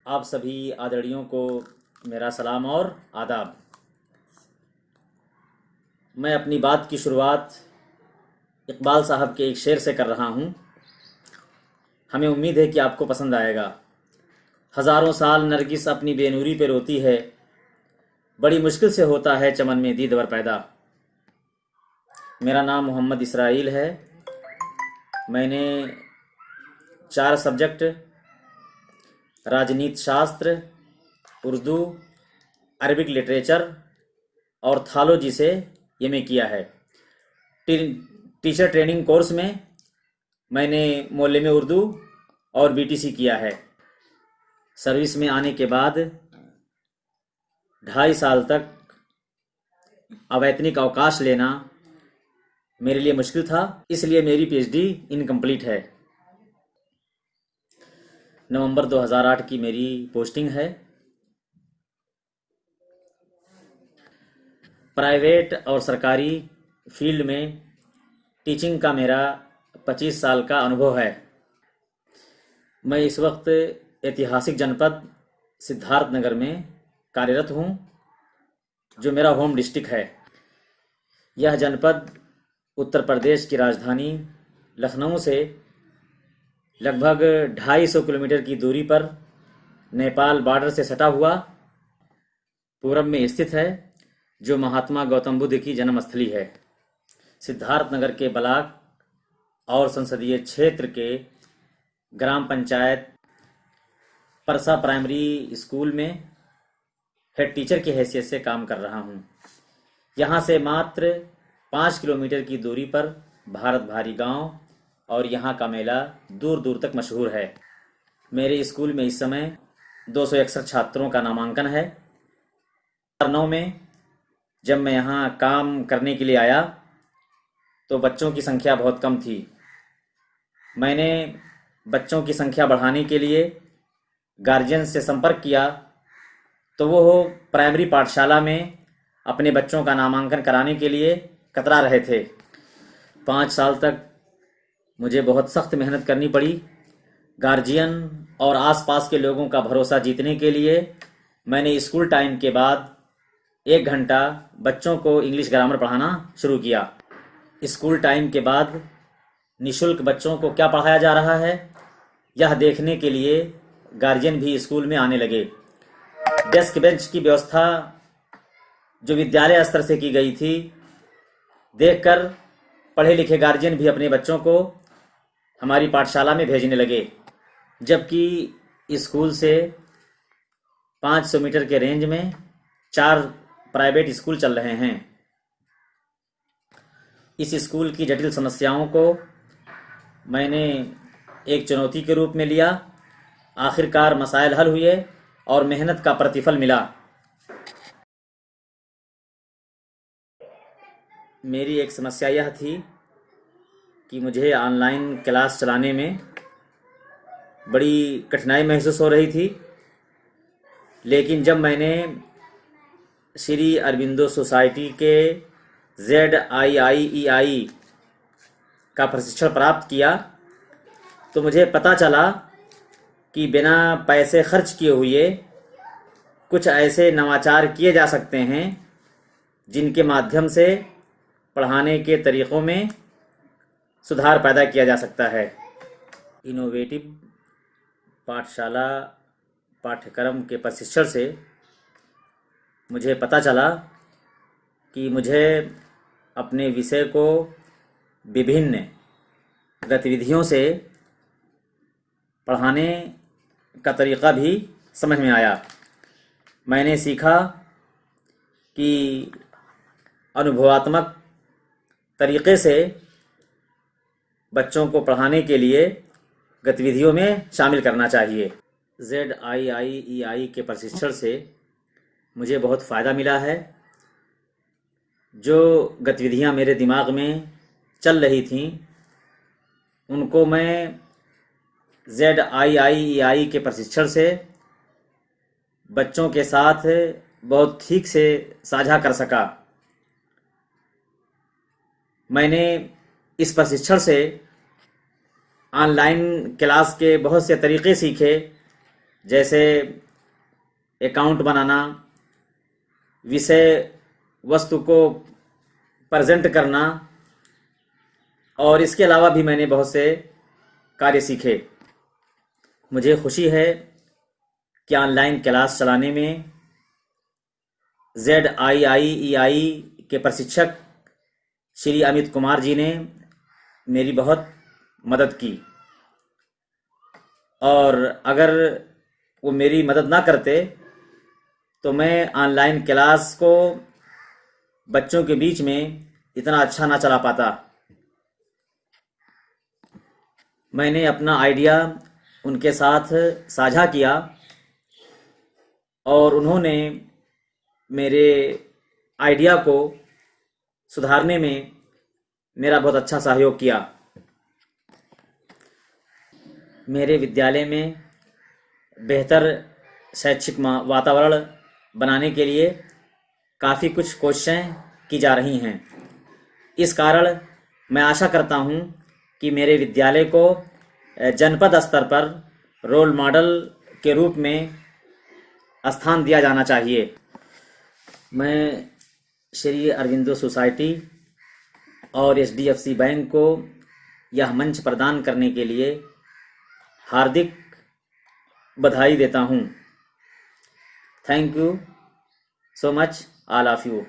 आप सभी आदरणीयों को मेरा सलाम और आदाब। मैं अपनी बात की शुरुआत इकबाल साहब के एक शेर से कर रहा हूँ। हमें उम्मीद है कि आपको पसंद आएगा। हज़ारों साल नरगिस अपनी बेनूरी पे रोती है, बड़ी मुश्किल से होता है चमन में दीदवर पैदा। मेरा नाम मोहम्मद इसराइल है। मैंने 4 सब्जेक्ट राजनीति शास्त्र, उर्दू, अरबिक लिटरेचर और थालोजी से एमए किया है। टीचर ट्रेनिंग कोर्स में मैंने मौलवी उर्दू और बीटीसी किया है। सर्विस में आने के बाद 2.5 साल तक अवैतनिक अवकाश लेना मेरे लिए मुश्किल था, इसलिए मेरी पीएचडी इनकम्प्लीट है। नवंबर 2008 की मेरी पोस्टिंग है। प्राइवेट और सरकारी फील्ड में टीचिंग का मेरा 25 साल का अनुभव है। मैं इस वक्त ऐतिहासिक जनपद सिद्धार्थनगर में कार्यरत हूँ, जो मेरा होम डिस्ट्रिक्ट है। यह जनपद उत्तर प्रदेश की राजधानी लखनऊ से लगभग 250 किलोमीटर की दूरी पर नेपाल बॉर्डर से सटा हुआ पूरब में स्थित है, जो महात्मा गौतम बुद्ध की जन्मस्थली है। सिद्धार्थनगर के ब्लॉक और संसदीय क्षेत्र के ग्राम पंचायत परसा प्राइमरी स्कूल में हेड टीचर की हैसियत से काम कर रहा हूँ। यहाँ से मात्र 5 किलोमीटर की दूरी पर भारत भारी गांव और यहाँ का मेला दूर दूर तक मशहूर है। मेरे स्कूल में इस समय 261 छात्रों का नामांकन है। 2009 में जब मैं यहाँ काम करने के लिए आया तो बच्चों की संख्या बहुत कम थी। मैंने बच्चों की संख्या बढ़ाने के लिए गार्जियन से संपर्क किया तो वो प्राइमरी पाठशाला में अपने बच्चों का नामांकन कराने के लिए कतरा रहे थे। 5 साल तक मुझे बहुत सख्त मेहनत करनी पड़ी। गार्जियन और आसपास के लोगों का भरोसा जीतने के लिए मैंने स्कूल टाइम के बाद 1 घंटा बच्चों को इंग्लिश ग्रामर पढ़ाना शुरू किया। स्कूल टाइम के बाद निःशुल्क बच्चों को क्या पढ़ाया जा रहा है, यह देखने के लिए गार्जियन भी स्कूल में आने लगे। डेस्क बेंच की व्यवस्था जो विद्यालय स्तर से की गई थी, देखकर पढ़े लिखे गार्जियन भी अपने बच्चों को हमारी पाठशाला में भेजने लगे। जबकि स्कूल से 500 मीटर के रेंज में 4 प्राइवेट स्कूल चल रहे हैं। इस स्कूल की जटिल समस्याओं को मैंने एक चुनौती के रूप में लिया। आखिरकार मसाइल हल हुए और मेहनत का प्रतिफल मिला। मेरी एक समस्या यह थी कि मुझे ऑनलाइन क्लास चलाने में बड़ी कठिनाई महसूस हो रही थी, लेकिन जब मैंने श्री अरबिंदो सोसाइटी के ZIIEI का प्रशिक्षण प्राप्त किया तो मुझे पता चला कि बिना पैसे खर्च किए हुए कुछ ऐसे नवाचार किए जा सकते हैं जिनके माध्यम से पढ़ाने के तरीक़ों में सुधार पैदा किया जा सकता है। इनोवेटिव पाठशाला पाठ्यक्रम के प्रशिक्षण से मुझे पता चला कि मुझे अपने विषय को विभिन्न गतिविधियों से पढ़ाने का तरीक़ा भी समझ में आया। मैंने सीखा कि अनुभवात्मक तरीक़े से बच्चों को पढ़ाने के लिए गतिविधियों में शामिल करना चाहिए। ZIIEI के प्रशिक्षण से मुझे बहुत फ़ायदा मिला है। जो गतिविधियां मेरे दिमाग में चल रही थीं, उनको मैं ZIIEI के प्रशिक्षण से बच्चों के साथ बहुत ठीक से साझा कर सका। मैंने इस प्रशिक्षण से ऑनलाइन क्लास के बहुत से तरीक़े सीखे, जैसे अकाउंट बनाना, विषय वस्तु को प्रेजेंट करना, और इसके अलावा भी मैंने बहुत से कार्य सीखे। मुझे खुशी है कि ऑनलाइन क्लास चलाने में ZIIEI के प्रशिक्षक श्री अमित कुमार जी ने मेरी बहुत मदद की, और अगर वो मेरी मदद ना करते तो मैं ऑनलाइन क्लास को बच्चों के बीच में इतना अच्छा ना चला पाता। मैंने अपना आइडिया उनके साथ साझा किया और उन्होंने मेरे आइडिया को सुधारने में मेरा बहुत अच्छा सहयोग किया। मेरे विद्यालय में बेहतर शैक्षिक वातावरण बनाने के लिए काफ़ी कुछ कोशिशें की जा रही हैं। इस कारण मैं आशा करता हूं कि मेरे विद्यालय को जनपद स्तर पर रोल मॉडल के रूप में स्थान दिया जाना चाहिए। मैं श्री अरविंदो सोसाइटी और HDFC बैंक को यह मंच प्रदान करने के लिए हार्दिक बधाई देता हूँ। Thank you so much all of you.